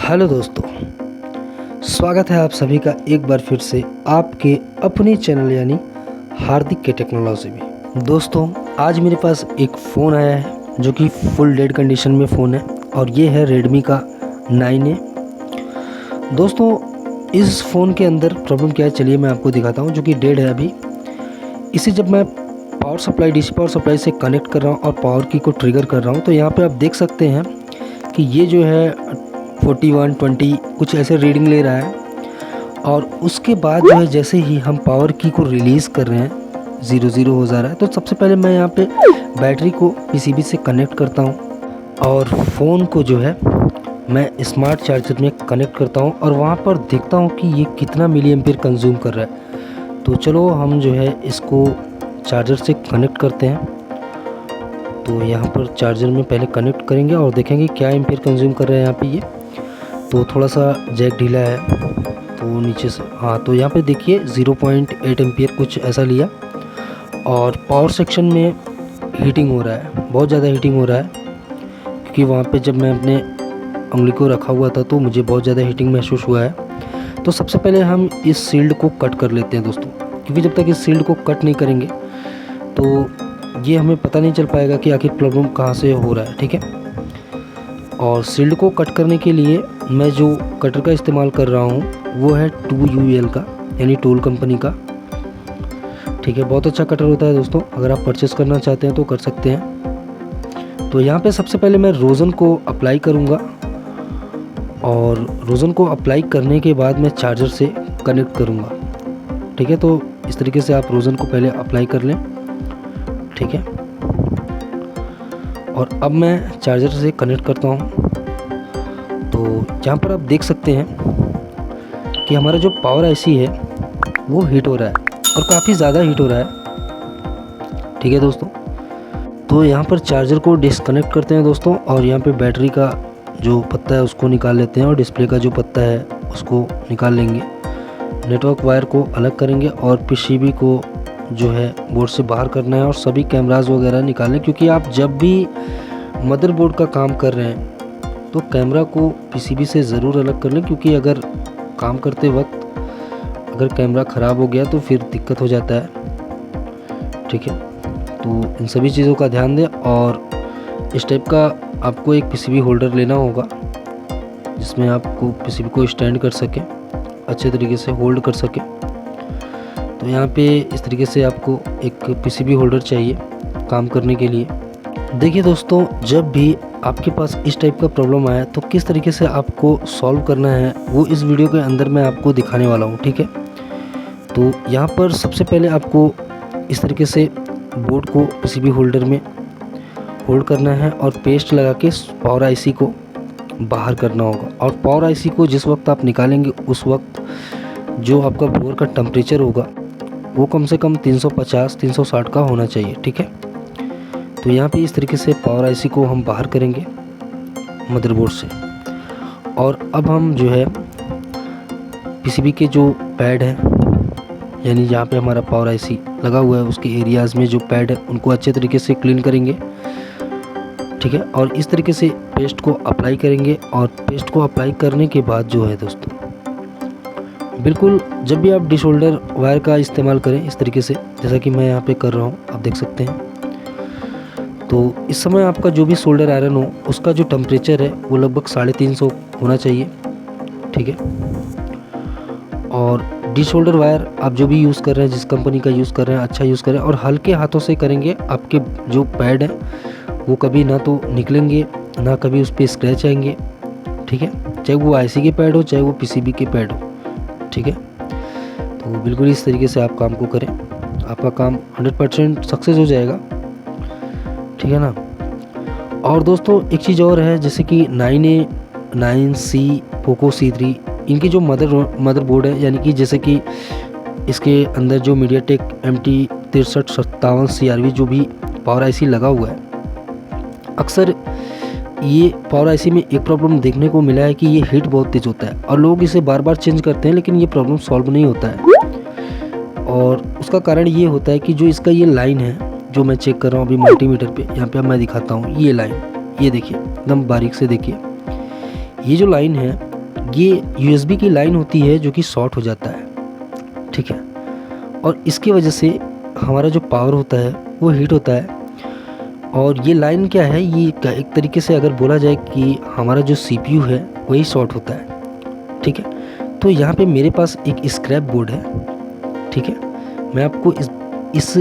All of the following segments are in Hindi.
हेलो दोस्तों, स्वागत है आप सभी का एक बार फिर से आपके अपने चैनल यानी हार्दिक के टेक्नोलॉजी में। दोस्तों, आज मेरे पास एक फ़ोन आया है जो कि फुल डेड कंडीशन में फ़ोन है और ये है रेडमी का 9A। दोस्तों, इस फ़ोन के अंदर प्रॉब्लम क्या है चलिए मैं आपको दिखाता हूँ, जो कि डेड है अभी। इसे जब मैं power supply DC power supply से कनेक्ट कर रहा हूँ और पावर की को ट्रिगर कर रहा हूँ तो यहाँ पे आप देख सकते हैं कि ये जो है 41, 20 कुछ ऐसे रीडिंग ले रहा है। और उसके बाद जो है जैसे ही हम पावर की को रिलीज़ कर रहे हैं 0 हो जा रहा है। तो सबसे पहले मैं यहाँ पे बैटरी को पीसीबी से कनेक्ट करता हूँ और फ़ोन को जो है मैं स्मार्ट चार्जर में कनेक्ट करता हूँ और वहाँ पर देखता हूँ कि ये कितना मिली एम्पीयर कंज्यूम कर रहा है। तो चलो हम जो है इसको चार्जर से कनेक्ट करते हैं। तो यहाँ पर चार्जर में पहले कनेक्ट करेंगे और देखेंगे क्या एम्पीयर कंज्यूम कर रहा है यहाँ पे ये। तो थोड़ा सा जैक ढीला है तो नीचे से तो यहाँ पे देखिए 0.8 एम्पीयर कुछ ऐसा लिया। और पावर सेक्शन में हीटिंग हो रहा है, बहुत ज़्यादा हीटिंग हो रहा है, क्योंकि वहाँ पे जब मैं अपने उंगली को रखा हुआ था तो मुझे बहुत ज़्यादा हीटिंग महसूस हुआ है। तो सबसे पहले हम इस शील्ड को कट कर लेते हैं दोस्तों, क्योंकि जब तक इस शील्ड को कट नहीं करेंगे तो ये हमें पता नहीं चल पाएगा कि आखिर प्रॉब्लम कहाँ से हो रहा है। ठीक है, और शील्ड को कट करने के लिए मैं जो कटर का इस्तेमाल कर रहा हूँ वो है 2UL का, यानी टूल कंपनी का। ठीक है, बहुत अच्छा कटर होता है दोस्तों, अगर आप परचेस करना चाहते हैं तो कर सकते हैं। तो यहाँ पे सबसे पहले मैं रोज़न को अप्लाई करूँगा और रोज़न को अप्लाई करने के बाद मैं चार्जर से कनेक्ट करूँगा। ठीक है, तो इस तरीके से आप रोज़न को पहले अप्लाई कर लें। ठीक है, और अब मैं चार्जर से कनेक्ट करता हूँ। तो यहाँ पर आप देख सकते हैं कि हमारा जो पावर आईसी है वो हीट हो रहा है और काफ़ी ज़्यादा हीट हो रहा है। ठीक है दोस्तों, तो यहाँ पर चार्जर को डिस्कनेक्ट करते हैं दोस्तों और यहाँ पे बैटरी का जो पत्ता है उसको निकाल लेते हैं और डिस्प्ले का जो पत्ता है उसको निकाल लेंगे। नेटवर्क वायर को अलग करेंगे और पीसीबी को जो है बोर्ड से बाहर करना है और सभी कैमराज वगैरह निकालें, क्योंकि आप जब भी मदरबोर्ड का काम कर रहे हैं तो कैमरा को पीसीबी से ज़रूर अलग कर लें, क्योंकि अगर काम करते वक्त अगर कैमरा ख़राब हो गया तो फिर दिक्कत हो जाता है। ठीक है, तो इन सभी चीज़ों का ध्यान दें। और इस टाइप का आपको एक पीसीबी होल्डर लेना होगा जिसमें आपको पीसीबी को स्टैंड कर सके, अच्छे तरीके से होल्ड कर सके। तो यहाँ पे इस तरीके से आपको एक पीसीबी होल्डर चाहिए काम करने के लिए। देखिए दोस्तों, जब भी आपके पास इस टाइप का प्रॉब्लम आया तो किस तरीके से आपको सॉल्व करना है वो इस वीडियो के अंदर मैं आपको दिखाने वाला हूँ। ठीक है, तो यहाँ पर सबसे पहले आपको इस तरीके से बोर्ड को पीसीबी होल्डर में होल्ड करना है और पेस्ट लगा के पावर आईसी को बाहर करना होगा। और पावर आईसी को जिस वक्त आप निकालेंगे उस वक्त जो आपका बोर्ड का टेम्परेचर होगा वो कम से कम 350-360 का होना चाहिए। ठीक है, तो यहाँ पे इस तरीके से पावर आईसी को हम बाहर करेंगे मदरबोर्ड से। और अब हम जो है पीसीबी के जो पैड हैं, यानी जहाँ पे हमारा पावर आईसी लगा हुआ है उसके एरियाज़ में जो पैड है उनको अच्छे तरीके से क्लीन करेंगे। ठीक है, और इस तरीके से पेस्ट को अप्लाई करेंगे। और पेस्ट को अप्लाई करने के बाद जो है दोस्तों, बिल्कुल जब भी आप डिश होल्डर वायर का इस्तेमाल करें इस तरीके से, जैसा कि मैं यहाँ पे कर रहा हूँ, आप देख सकते हैं। तो इस समय आपका जो भी सोल्डर आयरन हो उसका जो टेम्परेचर है वो लगभग 350 होना चाहिए। ठीक है, और डिश होल्डर वायर आप जो भी यूज़ कर रहे हैं, जिस कंपनी का यूज़ कर रहे हैं अच्छा यूज़ करें और हल्के हाथों से करेंगे। आपके जो पैड हैं वो कभी ना तो निकलेंगे ना कभी उस पर स्क्रैच आएंगे। ठीक है, चाहे वो आईसी के पैड हो चाहे वो पीसीबी के पैड हो। ठीक है, तो बिल्कुल इस तरीके से आप काम को करें, आपका काम 100% सक्सेस हो जाएगा। ठीक है ना। और दोस्तों एक चीज़ और है, जैसे कि 9A, 9C, पोको C3 इनकी जो मदरबोर्ड है, यानी कि जैसे कि इसके अंदर जो मीडियाटेक MT6357 CRV जो भी पावर आईसी लगा हुआ है, अक्सर ये पावर आईसी में एक प्रॉब्लम देखने को मिला है कि ये हीट बहुत तेज़ होता है और लोग इसे बार बार चेंज करते हैं लेकिन ये प्रॉब्लम सॉल्व नहीं होता है। और उसका कारण ये होता है कि जो इसका ये लाइन है जो मैं चेक कर रहा हूँ अभी मल्टीमीटर पे, यहाँ पे मैं दिखाता हूँ ये लाइन, ये देखिए एकदम बारीक से देखिए, ये जो लाइन है ये USB की लाइन होती है जो कि शॉर्ट हो जाता है, ठीक है। और इसकी वजह से हमारा जो पावर होता है वो हीट होता है। और ये लाइन क्या है, ये एक तरीके से अगर बोला जाए कि हमारा जो CPU है वही शॉर्ट होता है, ठीक है। तो यहाँ पे मेरे पास एक स्क्रैप बोर्ड है, ठीक है। मैं आपको इस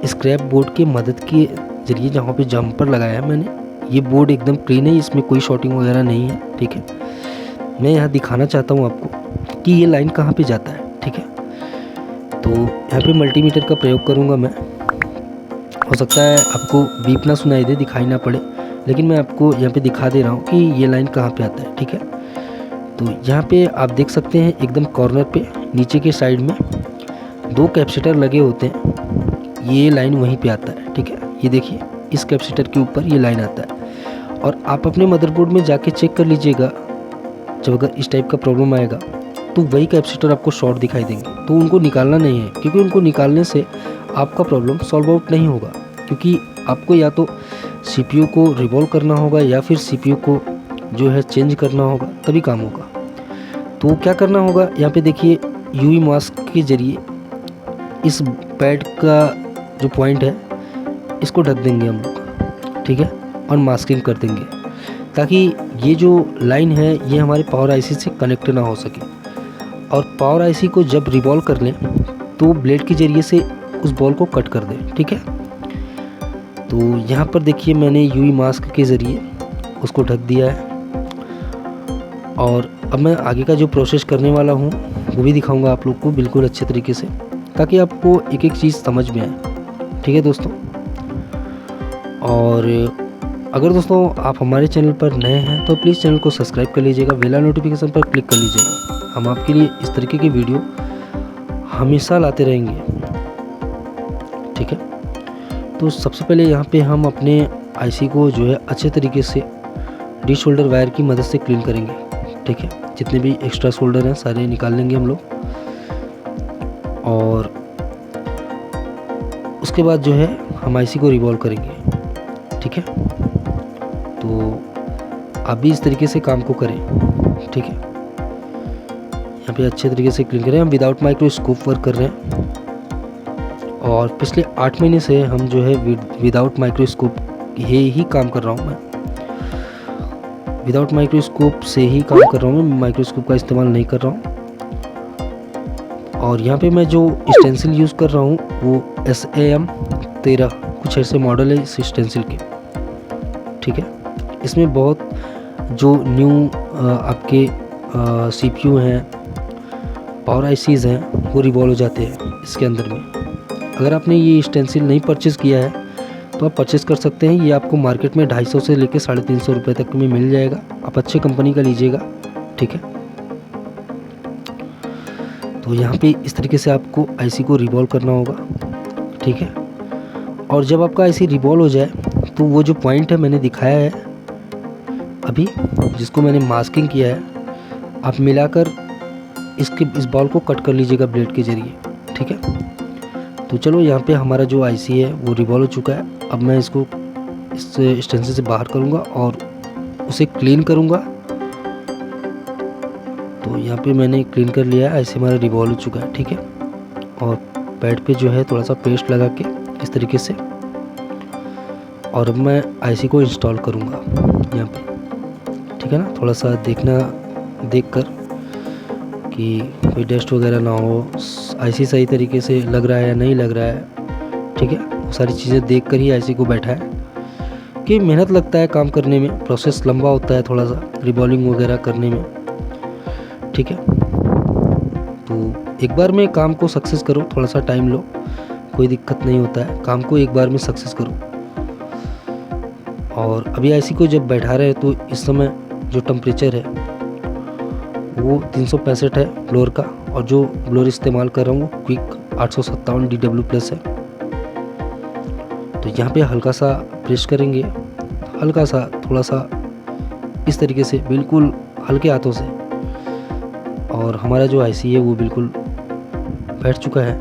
स्क्रैप बोर्ड के मदद के ज़रिए जहाँ पे जम्पर लगाया है मैंने, ये बोर्ड एकदम क्लीन है, इसमें कोई शॉर्टिंग वगैरह नहीं है, ठीक है। मैं यहाँ दिखाना चाहता हूँ आपको कि ये लाइन कहाँ पे जाता है, ठीक है। तो यहाँ पे मल्टीमीटर का प्रयोग करूँगा मैं। हो सकता है आपको बीप ना सुनाई दे, दिखाई ना पड़े, लेकिन मैं आपको यहाँ पे दिखा दे रहा हूँ कि ये लाइन कहाँ पे आता है, ठीक है। तो यहाँ पे आप देख सकते हैं एकदम कॉर्नर पे नीचे के साइड में 2 कैपेसिटर लगे होते हैं, ये लाइन वहीं पे आता है, ठीक है। ये देखिए इस कैपेसिटर के ऊपर ये लाइन आता है। और आप अपने मदरबोर्ड में जाके चेक कर लीजिएगा, जब अगर इस टाइप का प्रॉब्लम आएगा तो वही कैपेसिटर आपको शॉर्ट दिखाई देंगे, तो उनको निकालना नहीं है, क्योंकि उनको निकालने से आपका प्रॉब्लम सॉल्व आउट नहीं होगा। क्योंकि आपको या तो CPU को रिवॉल्व करना होगा या फिर CPU को जो है चेंज करना होगा, तभी काम होगा। तो क्या करना होगा, यहाँ पे देखिए UV मास्क के ज़रिए इस पैड का जो पॉइंट है इसको ढक देंगे हम लोग, ठीक है, और मास्किंग कर देंगे, ताकि ये जो लाइन है ये हमारे पावर IC से कनेक्ट ना हो सके। और पावर IC को जब रिवॉल्व कर लें तो ब्लेड के ज़रिए से उस बॉल को कट कर दें, ठीक है। तो यहाँ पर देखिए मैंने UV मास्क के ज़रिए उसको ढक दिया है। और अब मैं आगे का जो प्रोसेस करने वाला हूँ वो भी दिखाऊंगा आप लोग को बिल्कुल अच्छे तरीके से, ताकि आपको एक एक चीज़ समझ में आए, ठीक है दोस्तों। और अगर दोस्तों आप हमारे चैनल पर नए हैं तो प्लीज़ चैनल को सब्सक्राइब कर लीजिएगा, बेल नोटिफिकेशन पर क्लिक कर लीजिएगा। हम आपके लिए इस तरीके की वीडियो हमेशा लाते रहेंगे, ठीक है। तो सबसे पहले यहाँ पे हम अपने IC को जो है अच्छे तरीके से डी शोल्डर वायर की मदद से क्लीन करेंगे, ठीक है। जितने भी एक्स्ट्रा शोल्डर हैं सारे निकाल लेंगे हम लोग। और उसके बाद जो है हम IC को रिवॉल्व करेंगे, ठीक है। तो आप भी इस तरीके से काम को करें, ठीक है। यहाँ पे अच्छे तरीके से क्लीन करें। हम विदाउट माइक्रोस्कोप वर्क कर रहे हैं, और पिछले 8 महीने से हम जो है विदाउट माइक्रोस्कोप ही काम कर रहा हूँ मैं। विदाउट माइक्रोस्कोप से ही काम कर रहा हूँ मैं, माइक्रोस्कोप का इस्तेमाल नहीं कर रहा हूँ। और यहाँ पे मैं जो स्टेंसिल यूज़ कर रहा हूँ वो SAM 13 कुछ ऐसे मॉडल है इस स्टेंसिल के, ठीक है। इसमें बहुत जो न्यू आपके CPU हैं, पावर ICs हैं, वो रिवॉल्व हो जाते हैं इसके अंदर में। अगर आपने ये स्टेंसिल नहीं परचेज़ किया है तो आप परचेज़ कर सकते हैं। ये आपको मार्केट में 250 से लेकर 350 रुपये तक में मिल जाएगा। आप अच्छे कंपनी का लीजिएगा, ठीक है। तो यहाँ पे इस तरीके से आपको IC को रिवॉल्व करना होगा, ठीक है। और जब आपका IC रिवॉल्व हो जाए तो वो जो पॉइंट है मैंने दिखाया है अभी, जिसको मैंने मास्किंग किया है, आप मिलाकर इस बॉल को कट कर लीजिएगा ब्लेड के ज़रिए, ठीक है। तो चलो यहाँ पे हमारा जो IC है वो रिवॉल्व हो चुका है। अब मैं इसको इस स्टेंसिल से बाहर करूँगा और उसे क्लीन करूँगा। तो यहाँ पे मैंने क्लीन कर लिया है, IC हमारा रिवॉल्व हो चुका है, ठीक है। और पैड पे जो है थोड़ा सा पेस्ट लगा के इस तरीके से, और अब मैं IC को इंस्टॉल करूँगा यहाँ पे, ठीक है ना। थोड़ा सा देख कर कि कोई डस्ट वगैरह ना हो, IC सही तरीके से लग रहा है या नहीं लग रहा है, ठीक है। वो सारी चीज़ें देख कर ही IC को बैठा है, कि मेहनत लगता है काम करने में, प्रोसेस लंबा होता है थोड़ा सा रिबॉलिंग वगैरह करने में, ठीक है। तो एक बार में काम को सक्सेस करो, थोड़ा सा टाइम लो, कोई दिक्कत नहीं होता है, काम को एक बार में सक्सेस करो। और अभी IC को जब बैठा रहे तो इस समय जो टेम्परेचर है वो 365 है ब्लोअर का, और जो ब्लोअर इस्तेमाल कर रहा हूँ वो क्विक 857 DW+ है। तो यहाँ पे हल्का सा प्रेस करेंगे, हल्का सा, थोड़ा सा इस तरीके से, बिल्कुल हल्के हाथों से, और हमारा जो IC है वो बिल्कुल बैठ चुका है,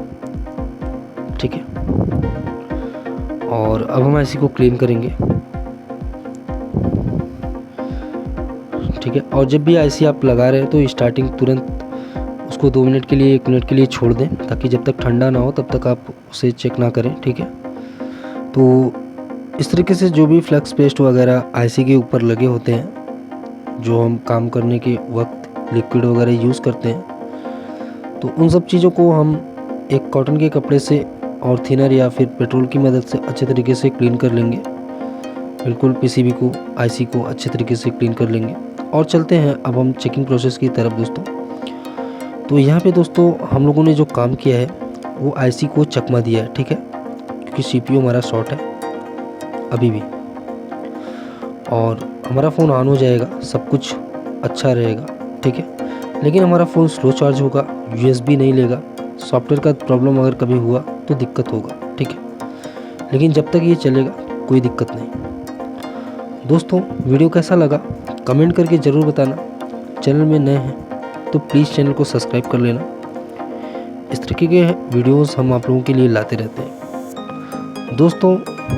ठीक है। और अब हम IC को क्लीन करेंगे, ठीक है। और जब भी आईसी आप लगा रहे हैं तो स्टार्टिंग तुरंत उसको 2 मिनट के लिए 1 मिनट के लिए छोड़ दें, ताकि जब तक ठंडा ना हो तब तक आप उसे चेक ना करें, ठीक है। तो इस तरीके से जो भी फ्लक्स पेस्ट वगैरह आईसी के ऊपर लगे होते हैं, जो हम काम करने के वक्त लिक्विड वगैरह यूज़ करते हैं, तो उन सब चीज़ों को हम एक कॉटन के कपड़े से और थिनर या फिर पेट्रोल की मदद से अच्छे तरीके से क्लीन कर लेंगे। बिल्कुल पीसीबी को, आईसी को अच्छे तरीके से क्लीन कर लेंगे। और चलते हैं अब हम चेकिंग प्रोसेस की तरफ दोस्तों। तो यहाँ पे दोस्तों हम लोगों ने जो काम किया है वो आईसी को चकमा दिया है, ठीक है, क्योंकि सीपीयू हमारा शॉर्ट है अभी भी। और हमारा फ़ोन ऑन हो जाएगा, सब कुछ अच्छा रहेगा, ठीक है। लेकिन हमारा फ़ोन स्लो चार्ज होगा, यूएसबी नहीं लेगा, सॉफ्टवेयर का प्रॉब्लम अगर कभी हुआ तो दिक्कत होगा, ठीक है। लेकिन जब तक ये चलेगा कोई दिक्कत नहीं। दोस्तों वीडियो कैसा लगा कमेंट करके ज़रूर बताना। चैनल में नए हैं तो प्लीज़ चैनल को सब्सक्राइब कर लेना। इस तरीके के वीडियोस हम आप लोगों के लिए लाते रहते हैं। दोस्तों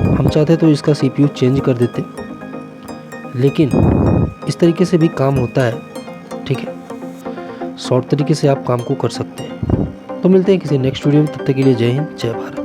हम चाहते तो इसका सीपीयू चेंज कर देते, लेकिन इस तरीके से भी काम होता है, ठीक है। शॉर्ट तरीके से आप काम को कर सकते हैं। तो मिलते हैं किसी नेक्स्ट वीडियो में, तब तक के लिए जय हिंद, जय भारत।